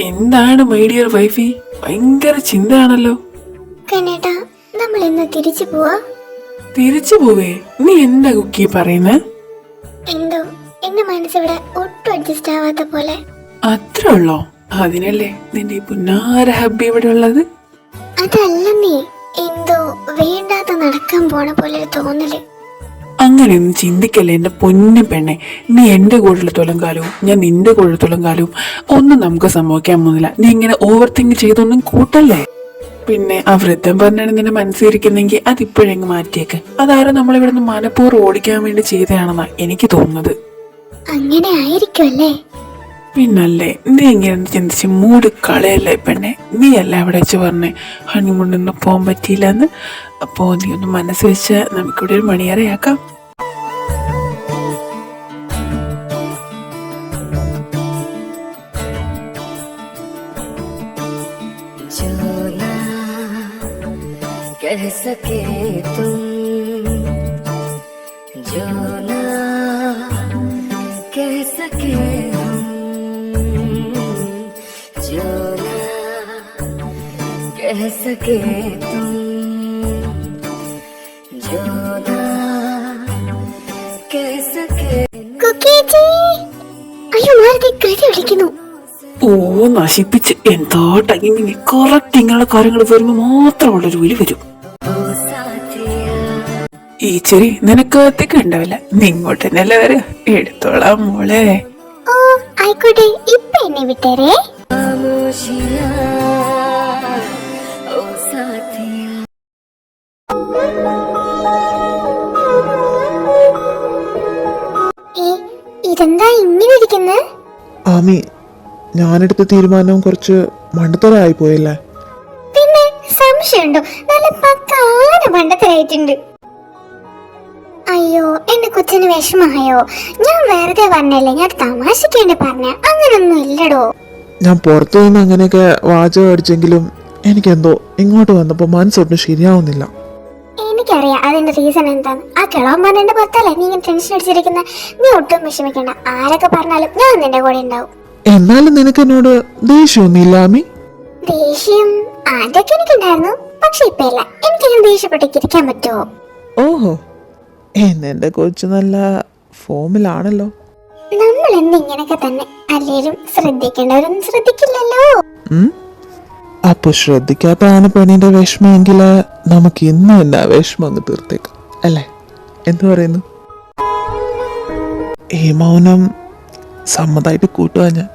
എന്താണ് my dear Wi-Fi, ഭയങ്കര ചിന്തയാണല്ലോ. കണ്ണേട്ടാ, നമ്മൾ ഇന്ന് തിരിച്ചു പോവാ. തിരിച്ചു പോവേ? നീ എന്താ കുക്കി പറയുന്നേ? എന്തോ എന്റെ മനസ്സിവിടെ ഒട്ടും അഡ്ജസ്റ്റ് ആവാത്ത പോലെ. അത്ര ഉള്ളോ? അതിനല്ലേ നിന്റെ ഈ പുന്നാര ഹബ്ബി ഇവിടെ ഉള്ളത്. അതല്ല, നീ എന്തോ വേണ്ടാത്ത നടക്കാൻ പോണ പോലെ ഒരു തോന്നല്. അങ്ങനെയൊന്നും ചിന്തിക്കല്ലേ എന്റെ പൊന്നു പെണ്ണെ. നീ എന്റെ കൂടെത്തോളം കാലവും ഞാൻ നിന്റെ കൂടെത്തോളം കാലവും ഒന്നും നമുക്ക് സംഭവിക്കാൻ പോകുന്നില്ല. നീ ഇങ്ങനെ ഓവർ തിങ്ക് ചെയ്തൊന്നും കൂട്ടല്ലേ. പിന്നെ ആ വൃദ്ധം പറഞ്ഞാണ് നിന്റെ മനസ്സിലിരിക്കുന്നെങ്കിൽ അതിപ്പോഴെങ്ങ് മാറ്റിയേക്ക്. അതാരും നമ്മളിവിടെ നിന്ന് മനഃപൂർവ്വം ഓടിക്കാൻ വേണ്ടി ചെയ്തതാണെന്നാ എനിക്ക് തോന്നുന്നത്. അങ്ങനെ ആയിരിക്കുമല്ലേ? പിന്നല്ലേ, നീ ഇങ്ങനെ ചിന്തിച്ച് മൂട് കളയല്ലേ പെണ്ണെ. നീ അല്ല അവിടെ വെച്ച് പറഞ്ഞേ ഹണിമൂണിനൊന്നും പോകാൻ പറ്റിയില്ല എന്ന്. അപ്പോ നീ ഒന്ന് മനസ്സ് വെച്ച് നമുക്കിവിടെ ഒരു മണിയറയാക്കാം. कह सके तुम जो ना कह सके हम, जो ना कह सके तुम, जो ना कह सके. കുക്കേച്ചി, അയ്യോ മാറി കൃതി വിളിക്കുന്നു. ഓ നശിപ്പിച്ച് എന്തോ ടൈമിങ് കറക്റ്റ് ഇങ്ങനെയുള്ള കാര്യങ്ങൾ വരുമ്പോ മാത്രമുള്ളൊരു വിളി വരും. ഈ ചെറി നിനക്ക് എത്തിക്കണ്ടാവില്ല, നീ ഇങ്ങോട്ട് തന്നെയല്ലേ വരെ. എടുത്തോളാം മോളെ. ഓ ആയിക്കോട്ടെ, ഇപ്പൊ എന്നെ വിട്ടേരേ. ഇതെന്താ ഇങ്ങനെ ഇരിക്കുന്നത്? ആമി, ഞാനെടുത്ത തീരുമാനം കുറച്ച് മണ്ടത്തരായി പോയല്ലേ? പിന്നെ സംശയമുണ്ടോ? നല്ല പക്കാന മണ്ടത്തരായിട്ടുണ്ട്. അയ്യോ, എന്റെ കൊച്ചിന് വിഷമായോ? ഞാൻ വെറുതെ പറഞ്ഞല്ലേ, ഞാൻ തമാശക്കേണ്ടി പറഞ്ഞ. അങ്ങനൊന്നും ഇല്ലടോ. ഞാൻ പുറത്തു നിന്ന് അങ്ങനെയൊക്കെ വാചകം അടിച്ചെങ്കിലും എനിക്കെന്തോ ഇങ്ങോട്ട് വന്നപ്പോ മനസ്സൊട്ടും ശരിയാവുന്നില്ല. എനിക്കറിയാം അതിന്റെ റീസൺ എന്താന്ന്. ആ കിളവൻ പറഞ്ഞെന്റെ പുറത്തല്ലേ നീ ഇങ്ങനെ ടെൻഷൻ അടിച്ചിരിക്കുന്ന. നീ ഒട്ടും വിഷമിക്കണ്ട, ആരൊക്കെ പറഞ്ഞാലും ഞാൻ നിന്റെ കൂടെ ഉണ്ടാവും. എന്നാലും നിനക്ക് എന്നോട് ദേഷ്യമൊന്നുമില്ല ആമി? ദേഷ്യം ആദ്യമൊക്കെ എനിക്കുണ്ടായിരുന്നു, പക്ഷെ ഇപ്പൊ ഇല്ല. എനിക്കങ്ങനെ ദേഷ്യപ്പെട്ടിരിക്കാൻ പറ്റുമോ? ഓഹോ, എന്നെ കൊച്ചു നല്ല ഫോമിലാണല്ലോ. നമ്മൾ എന്ന് ഇങ്ങനെയൊക്കെ തന്നെ, അല്ലേലും ശ്രദ്ധിക്കേണ്ടവരൊന്നും ശ്രദ്ധിക്കില്ലല്ലോ. അപ്പൊ ശ്രദ്ധിക്കാത്തതാണ് പെണ്ണിന്റെ വിഷമെങ്കില് നമുക്ക് ഇന്ന് തന്നെ വിഷമം അങ്ങ് തീർത്തേക്കാം അല്ലേ? എന്തു പറയുന്നു? ഈ മൗനം സമ്മതായിട്ട് കൂട്ടുവാ ഞാൻ.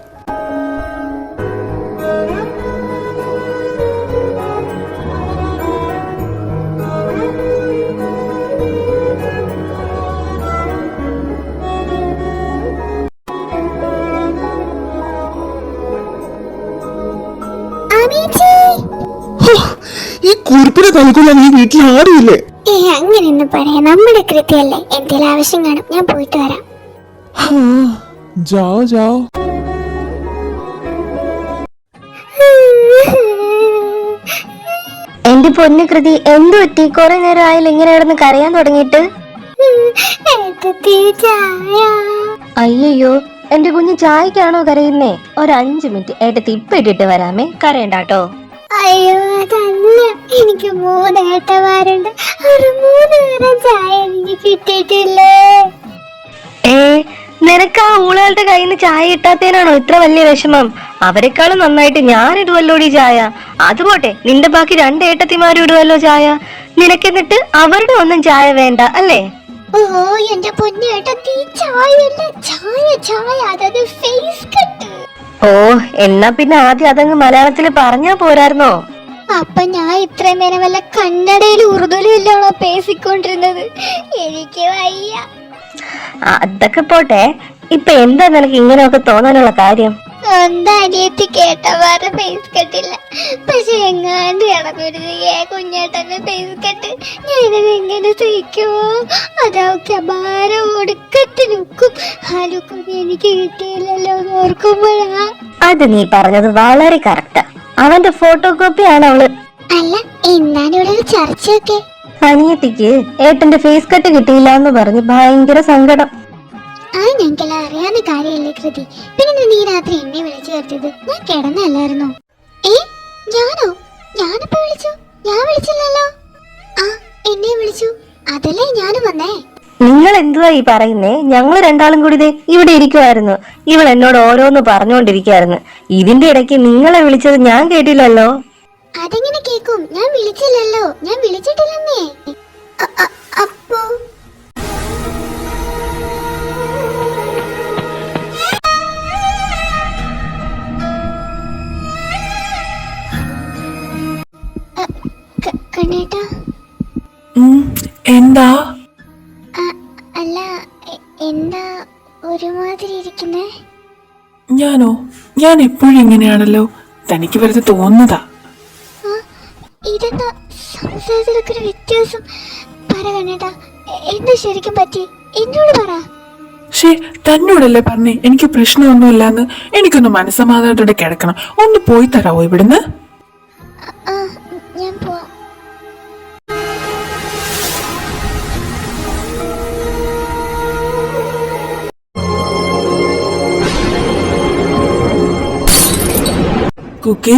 ഈ കുറിപ്പിനെ തലക്കൊള്ള നീ വീട്ടിൽ ആരുമില്ലേ? അങ്ങനെയൊന്നും പറയാം, നമ്മുടെ കൃത്യല്ലേ. എന്തെങ്കിലും ആവശ്യം കാണും, ഞാൻ പോയിട്ട് വരാം. ജാओ ജാओ. എന്റെ പൊന്നു കൃതി, എന്തു പറ്റി? കുറെ നേരം ആയില്ല ഇങ്ങനെ കിടന്ന് കരയാൻ തുടങ്ങിയിട്ട്. അയ്യോ, എന്റെ കുഞ്ഞ് ചായക്കാണോ കരയുന്നേ? ഒരു 5 മിനിറ്റ് ഏട്ടത്തി ഇപ്പൊ ഇട്ടിട്ട് വരാമേ, കരയണ്ടാട്ടോ. അയ്യോ അതല്ല, എനിക്ക് 3 ഏട്ടന്മാരുണ്ട്. ഒരു 3 നേരം ചായ എനിക്ക് കിട്ടിയിട്ടില്ലേ. നിനക്ക് ആ ഊളുകളുടെ കയ്യിൽ നിന്ന് ചായ കിട്ടാത്തതിനാണോ ഇത്ര വലിയ വിഷമം? അവരെക്കാളും നന്നായിട്ട് ഞാൻ ഇടുവല്ലോടി ചായ. അതുപോട്ടെ, നിന്റെ ബാക്കി 2 ഏട്ടത്തിമാരും ഇടുവല്ലോ ചായ. നിനക്കെന്നിട്ട് അവരുടെ ഒന്നും ചായ വേണ്ട അല്ലേ? ഓ എന്റെ പൊന്നേട്ടത്തി, ചായയല്ല, ചായ ചായ, അതായത് ഫേസ് കട്ട്. ഓ, എന്നാ പിന്നെ ആദ്യം അതങ്ങ് മലയാളത്തിൽ പറഞ്ഞാ പോരായിരുന്നോ? അപ്പൊ ഞാൻ ഇത്രയും നേരം വല്ല കന്നഡയിലും ഉറുദുലും ഇല്ലാണോ പേസിക്കൊണ്ടിരുന്നത്? എനിക്ക് വയ്യ. അതൊക്കെ പോട്ടെ, ഇപ്പൊ എന്താ നിനക്ക് ഇങ്ങനെയൊക്കെ തോന്നാനുള്ള കാര്യം? എന്താ അനിയത്തി കേട്ടവാറ് ഫേസ് കട്ടില്ല, പക്ഷെ എങ്ങാണ്ട് കിടന്നൊരു കുഞ്ഞേട്ടന്റെ ഫേസ് കട്ട് ഞാനത് എങ്ങനെ സഹിക്കുമോ? അതൊക്കെ അപാരം ഒടുക്കത്തെ ലുക്കും. ആ ലുക്കൊക്കെ എനിക്ക് കിട്ടിയില്ലല്ലോ ഓർക്കുമ്പോഴാ. അത് നീ പറഞ്ഞത് വളരെ കറക്റ്റാ. അവന്റെ ഫോട്ടോ കോപ്പിയാണ് അവള്. അല്ല, എന്താണ് ഇവിടെ ഒരു ചർച്ചയൊക്കെ? അനിയത്തിക്ക് ഏട്ടന്റെ ഫേസ് കട്ട് കിട്ടിയില്ല എന്ന് പറഞ്ഞ് ഭയങ്കര സങ്കടം. ആ ഞങ്ങൾക്കെല്ലാം അറിയാവുന്ന കാര്യമല്ലേ കൃതി. പിന്നെ നീ രാത്രി എന്നെ വിളിച്ചു വരുത്തിയത്? ഞാൻ കിടന്നല്ലായിരുന്നോ? ഞാനോ? ഞാനിപ്പോ വിളിച്ചു? ഞാൻ വിളിച്ചില്ലല്ലോ. ആ എന്നെ വിളിച്ചു, അതല്ലേ ഞാനും വന്നേ. നിങ്ങൾ എന്തുവാ ഈ പറയുന്നേ? ഞങ്ങൾ രണ്ടാളും കൂടി ദേ ഇവിടെ ഇരിക്കുവായിരുന്നു. ഇവൾ എന്നോട് ഓരോന്ന് പറഞ്ഞുകൊണ്ടിരിക്കുകയായിരുന്നു. ഇതിന്റെ ഇടയ്ക്ക് നിങ്ങളെ വിളിച്ചത് ഞാൻ കേട്ടില്ലല്ലോ. അതെങ്ങനെ കേക്കും? ഞാൻ വിളിച്ചില്ലല്ലോ, ഞാൻ വിളിച്ചിട്ടില്ലെന്നേ. അപ്പോ കണ്ണേട്ടാ. എന്താ? അല്ല, എന്താ ഒരുമാതിരി ഇരിക്കുന്നേ? ഞാനോ? ഞാൻ എപ്പോഴും ഇങ്ങനെയാണല്ലോ, തനിക്ക് വെറുതെ തോന്നുന്നതാ. ഇതെന്താ സംസാരത്തിലൊക്കെ ഒരു വ്യത്യാസം? പറ കണ്ണേട്ടാ, എന്താ ശരിക്കും പറ്റി? എന്നോട് പറ. തന്നോടല്ലേ പറഞ്ഞേ എനിക്ക് പ്രശ്നമൊന്നുമില്ലാന്ന്. എനിക്കൊന്ന് മനസ്സമാധാനത്തോടെ കിടക്കണം. ഒന്ന് പോയി തരാവോ ഇവിടുന്ന്? ഞാൻ പോവാം. കുക്കി,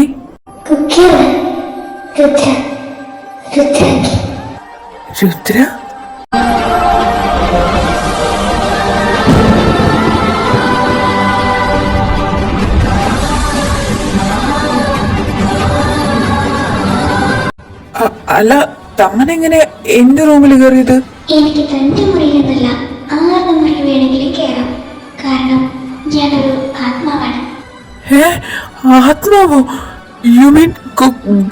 രുദ്ര, അല്ല തമ്മനെങ്ങനെ എന്റെ റൂമിൽ കയറിയത്? എനിക്ക് തന്റെ മുറിയിലൊന്നല്ല, ആരുടെ മുറിയിൽ വേണമെങ്കിലും കയറാം. കാരണം ഞാനൊരു ആത്മാവാണ്. ആത്മാവോ? You mean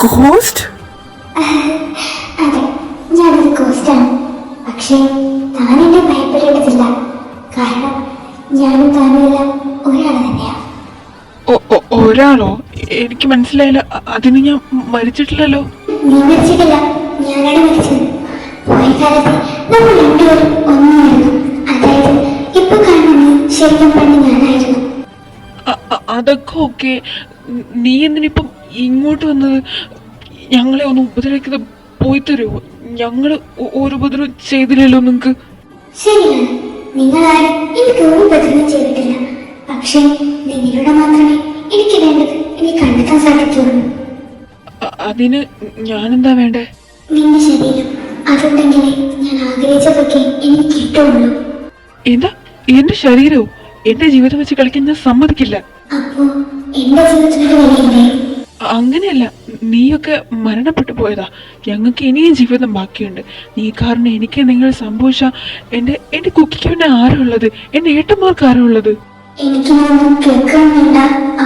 ghost? അതെ, ഞാനൊരു ഗോസ്റ്റാണ്. പക്ഷേ താനെന്നെ ഭയപ്പെടേണ്ടതില്ല. കാരണം ഞാനും താനുമെല്ലാം ഒരാൾ തന്നെയാണ്. ഒരാളോ? എനിക്ക് മനസ്സിലായില്ല. അതിന് ഞാൻ മരിച്ചിട്ടില്ലല്ലോ. നീ മരിച്ചിട്ടില്ല, ഞാനാണ് മരിച്ചത്. പോയ കാലത്ത് നമ്മൾ രണ്ടുപേരും ഒന്നായിരുന്നു. അതായത് ഇപ്പൊ കാണുന്ന നീ ശരിക്കും പണ്ട് ഞാനായിരുന്നു. അതൊക്കെ ഓക്കെ. നീ എന്തിനിപ്പം ഇങ്ങോട്ട് വന്നത്? ഞങ്ങളെ ഒന്ന് ഉപദ്രവിക്കുന്നത് പോയി തരുമോ? ഞങ്ങള് ഒരു ഉപദ്രവം ചെയ്തില്ലല്ലോ നിങ്ങക്ക്. ശരിയാണ്, നിങ്ങളാരും എനിക്ക് ഒരു ഉപദ്രവം ചെയ്തിട്ടില്ല. പക്ഷേ നിങ്ങളുടെ മാത്രമേ എനിക്ക് വേണ്ടത് എനിക്ക് കണ്ടെത്താൻ സാധിക്കുള്ളൂ. അതിന് ഞാനെന്താ വേണ്ടേ? നിന്റെ ശരീരം. അതുണ്ടെങ്കിലേ ഞാൻ ആഗ്രഹിച്ചതൊക്കെ എനിക്ക് കിട്ടുള്ളൂ. എന്താ? എന്റെ ശരീരവും എന്റെ ജീവിതം വെച്ച് കളിക്കാൻ ഞാൻ സമ്മതിക്കില്ല. അപ്പോ എന്റെ ജീവിതത്തിനൊരു വിലയില്ലേ? അങ്ങനെയല്ല, നീയൊക്കെ മരണപ്പെട്ടു പോയതാ. ഞങ്ങൾക്ക് ഇനിയും ജീവിതം ബാക്കിയുണ്ട്. നീ കാരണം എനിക്ക് നിങ്ങൾ സംഭവിച്ച എന്റെ കുക്കിക്ക് പിന്നെ ആരാ ഉള്ളത്? എന്റെ ഏട്ടന്മാർക്ക് ആരാ ഉള്ളത്? എനിക്കിനൊന്നും കേൾക്കാൻ വേണ്ട,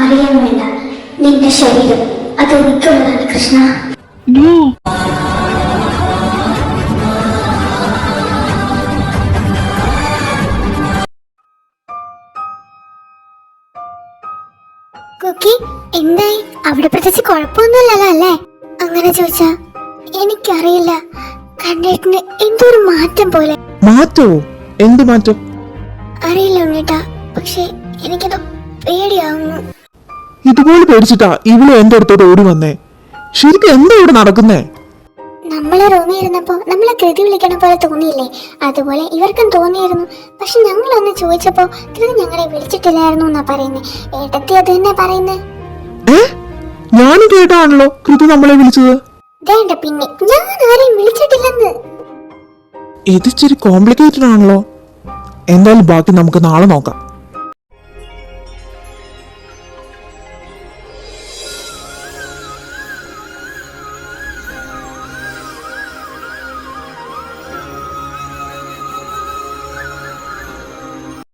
അറിയാൻ വേണ്ട. നിന്റെ ശരീരം അത് എനിക്കുള്ളതാണ് കൃഷ്ണ. നോ. കുക്കി, എന്തായി? അവിടെ പ്രത്യേകിച്ച് കുഴപ്പമൊന്നുമില്ലല്ലോ അല്ലേ? അങ്ങനെ ചോദിച്ചാ എനിക്കറിയില്ല. കണ്ണേട്ടിന് എന്തോ ഒരു മാറ്റം പോലെ. മാറ്റോ? എന്ത് മാറ്റം? അറിയില്ല ഉണ്ണേട്ടാ, പക്ഷെ എനിക്കത് പേടിയാവുന്നു. ഇതുപോലെ പേടിച്ചിട്ടാ ഇവള് എന്റെ അടുത്തോട്ട് ഓടി വന്നേ. ശരിക്കും എന്താ ഇവിടെ നടക്കുന്നേ? നമ്മളെ റൂമിൽ ഇരുന്നപ്പോ നമ്മളെ കൃതി വിളിക്കണ പോലെ തോന്നിയില്ലേ? അതുപോലെ ഇവർക്കും തോന്നിയിരുന്നു. പക്ഷെ ഞങ്ങളൊന്ന് ചോദിച്ചപ്പോ കൃതി ഞങ്ങളെ വിളിച്ചിട്ടില്ലായിരുന്നു എന്നാ പറയുന്നേ. ഏട്ടത്തി അത് തന്നെ പറയുന്നേ. ഞാനും കേട്ടാണല്ലോ കൃതി നമ്മളെ വിളിച്ചത്. വേണ്ട, പിന്നെ ഞാൻ ആരെയും വിളിച്ചിട്ടില്ലെന്ന്. ഇത് ഇച്ചിരി കോംപ്ലിക്കേറ്റഡ് ആണല്ലോ. എന്തായാലും ബാക്കി നമുക്ക് നാളെ നോക്കാം.